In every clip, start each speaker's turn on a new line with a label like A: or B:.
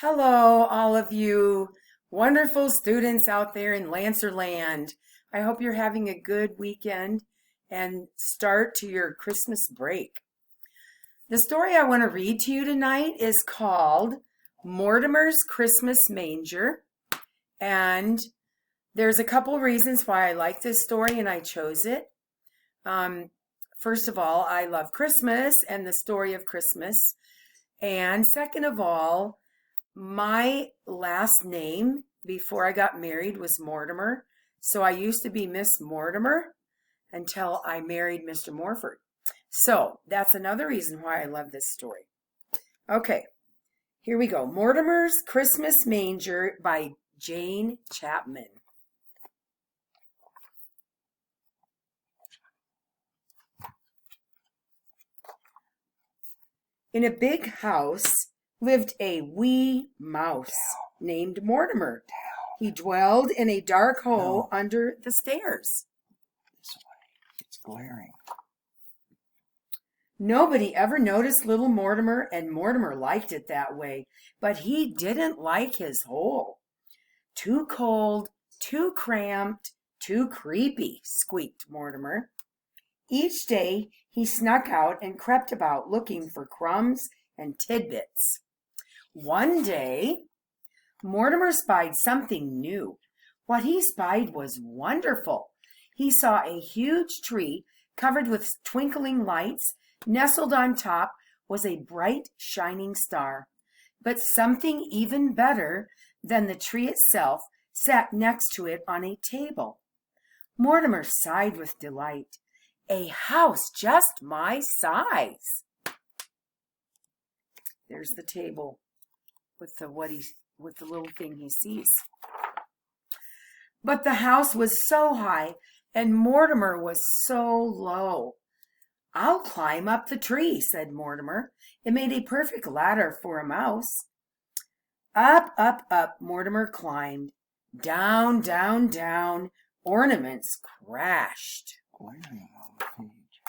A: Hello, all of you wonderful students out there in Lancerland. I hope you're having a good weekend and start to your Christmas break. The story I want to read to you tonight is called Mortimer's Christmas Manger. And there's a couple reasons why I like this story and I chose it. First of all, I love Christmas and the story of Christmas. And second of all, my last name before I got married was Mortimer. So I used to be Miss Mortimer until I married Mr. Morford. So that's another reason why I love this story. Okay, here we go. Mortimer's Christmas Manger by Jane Chapman. In a big house lived a wee mouse named Mortimer. He dwelled in a dark hole under the stairs.
B: This way. It's glaring.
A: Nobody ever noticed little Mortimer, and Mortimer liked it that way, but he didn't like his hole. Too cold, too cramped, too creepy, squeaked Mortimer. Each day he snuck out and crept about looking for crumbs and tidbits. One day, Mortimer spied something new. What he spied was wonderful. He saw a huge tree covered with twinkling lights. Nestled on top was a bright, shining star. But something even better than the tree itself sat next to it on a table. Mortimer sighed with delight. A house just my size. There's the table with the little thing he sees. But the house was so high and Mortimer was so low. I'll climb up the tree, said Mortimer. It made a perfect ladder for a mouse. Up, up, up, Mortimer climbed. Down, down, down, ornaments crashed.
B: Glaring on the page.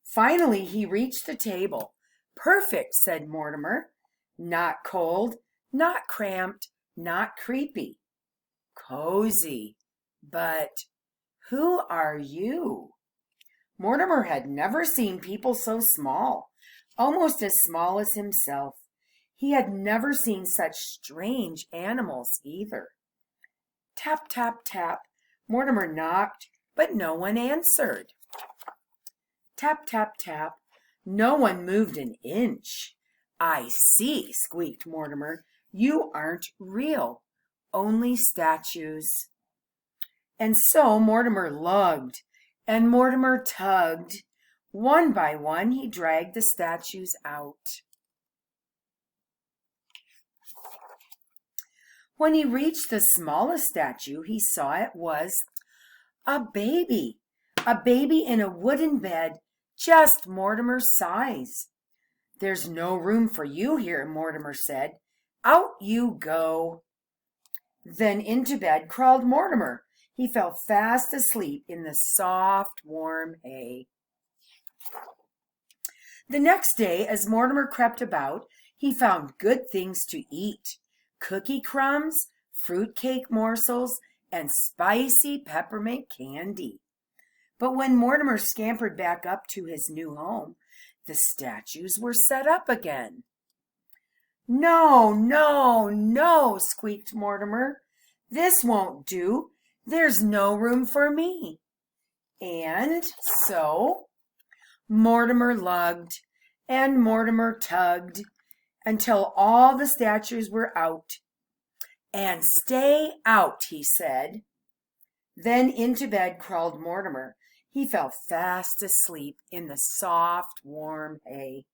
A: Finally, he reached the table. Perfect, said Mortimer. Not cold, not cramped, not creepy. Cozy. But who are you? Mortimer had never seen people so small, almost as small as himself. He had never seen such strange animals either. Tap, tap, tap. Mortimer knocked, but no one answered. Tap, tap, tap. No one moved an inch. I see, squeaked Mortimer. You aren't real, only statues. And so Mortimer lugged, and Mortimer tugged. One by one, he dragged the statues out. When he reached the smallest statue, he saw it was a baby in a wooden bed, just Mortimer's size. There's no room for you here, Mortimer said. Out you go. Then into bed crawled Mortimer. He fell fast asleep in the soft, warm hay. The next day, as Mortimer crept about, he found good things to eat. Cookie crumbs, fruitcake morsels, and spicy peppermint candy. But when Mortimer scampered back up to his new home, the statues were set up again. No, no, no, squeaked Mortimer. This won't do. There's no room for me. And so Mortimer lugged and Mortimer tugged until all the statues were out. And stay out, he said. Then into bed crawled Mortimer. He fell fast asleep in the soft, warm hay.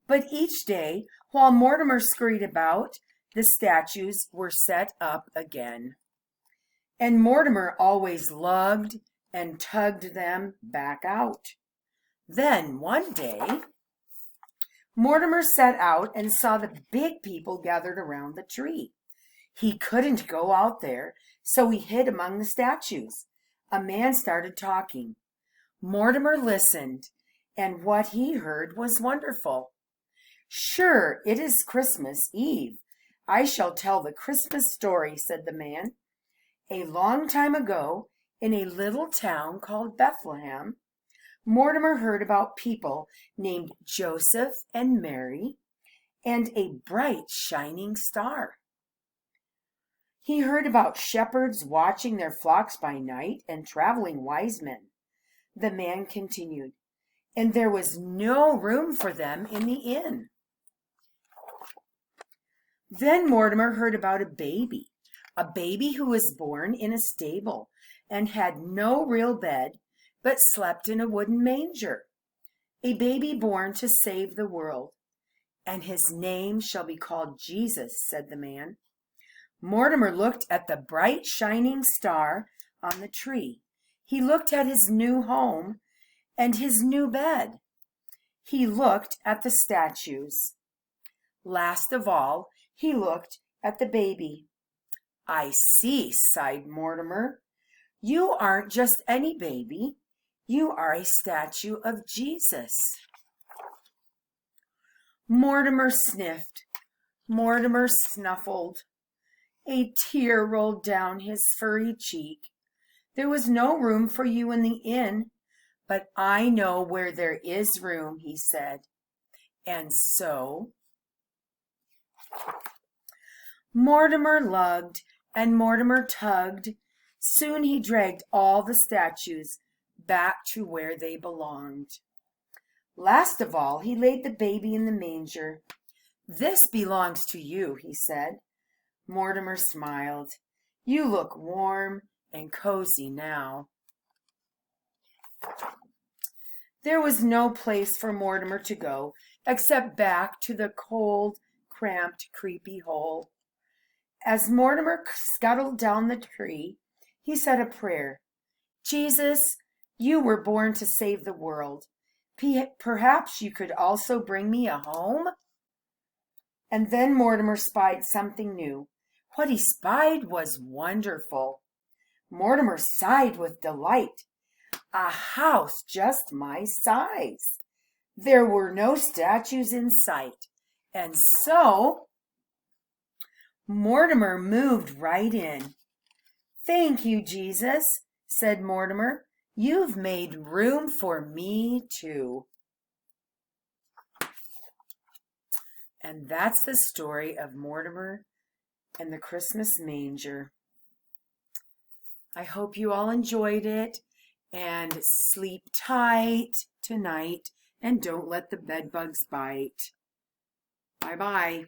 A: But each day, while Mortimer scurried about, the statues were set up again. And Mortimer always lugged and tugged them back out. Then one day, Mortimer set out and saw the big people gathered around the tree. He couldn't go out there, so he hid among the statues. A man started talking. Mortimer listened, and what he heard was wonderful. Sure, it is Christmas Eve. I shall tell the Christmas story, said the man. A long time ago, in a little town called Bethlehem, Mortimer heard about people named Joseph and Mary and a bright shining star. He heard about shepherds watching their flocks by night and traveling wise men. The man continued, and there was no room for them in the inn. Then Mortimer heard about a baby who was born in a stable and had no real bed, but slept in a wooden manger, a baby born to save the world. And his name shall be called Jesus, said the man. Mortimer looked at the bright shining star on the tree. He looked at his new home and his new bed. He looked at the statues. Last of all, he looked at the baby. I see, sighed Mortimer. You aren't just any baby. You are a statue of Jesus. Mortimer sniffed. Mortimer snuffled. A tear rolled down his furry cheek. There was no room for you in the inn, but I know where there is room, he said. And so Mortimer lugged and Mortimer tugged. Soon he dragged all the statues back to where they belonged. Last of all, he laid the baby in the manger. This belongs to you, he said. Mortimer smiled. You look warm and cozy now. There was no place for Mortimer to go except back to the cold, cramped, creepy hole. As Mortimer scuttled down the tree, he said a prayer. Jesus, you were born to save the world. Perhaps you could also bring me a home? And then Mortimer spied something new. What he spied was wonderful. Mortimer sighed with delight. A house just my size. There were no statues in sight, and so Mortimer moved right in. Thank you, Jesus, said Mortimer. You've made room for me too. And that's the story of Mortimer and the Christmas manger. I hope you all enjoyed it, and sleep tight tonight and don't let the bed bugs bite. Bye-bye.